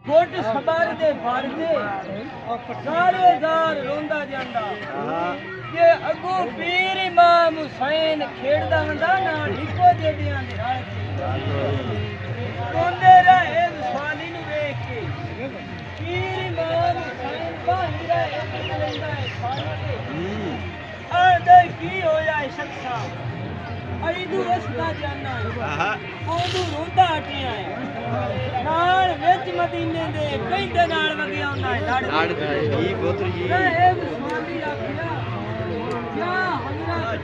coat सबार दे फाड़ते सारे दार रोंदा जांदा ये अगू पीर इमाम हुसैन खेड़दा वंदा ना निको जेदियां दे रोंदे रहे स्वाली नु वेख के पीर इमाम हुसैन बाही रहे लेंदा है फाड़ते आदे की होया शख्सा अईदू रस्ता जाना है ओदू रोंदा हटिया है नाल विच मदीने दे कहंदे नाल वगिया हुंदा है लड़ जी पुत्र जी ए स्वामी आखिया क्या हजरत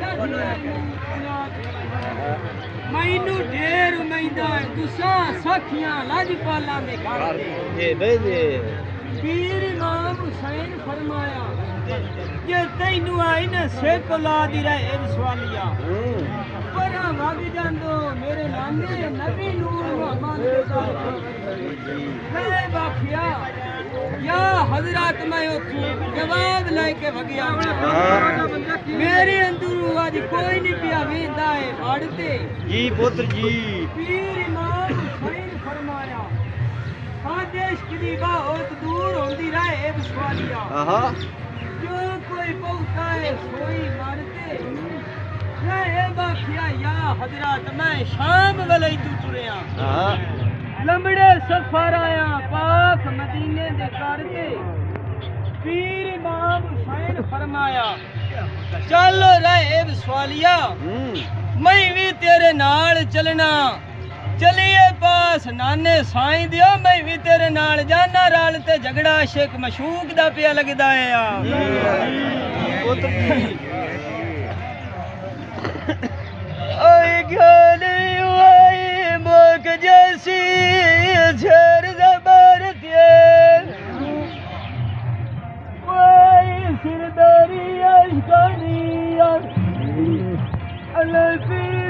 मैनू ढेर उम्मीदा है तुसा सखियां लजपाला दे घर ये दे पीर इमाम हुसैन फरमाया जे तैनू आई न सिख औलाद रहे सवालिया पर वग जांदो मेरे नाने नबी नूर मोहम्मद मैं बाखिया या हजरत मैं उठी जवाब लेके वगिया मेरे अंदर आज कोई नहीं पिया वेंदा है पढ़ते जी पुत्र जी पीर इमाम हुसैन फरमाया आदेश की बहुत दूर होंदी रहे सवालिया जो कोई पहुंचा है सोई मारते रहे बाखिया या हजरत मैं शाम वाले तू तुरिया लंबड़े सफर आया पाक मदीने दे करते पीर इमाम हुसैन फरमाया चलो रहे सवालिया मैं भी तेरे नाल चलना चलिए पास नाने साईं दियो मैं भी तेरे नाल जाना रल ते झगड़ा शेख मशूक दा पिया लगदा है ओए गाली ओए मोक जैसी झर जबर के ओए सिरदारी अशकानी अल्लाह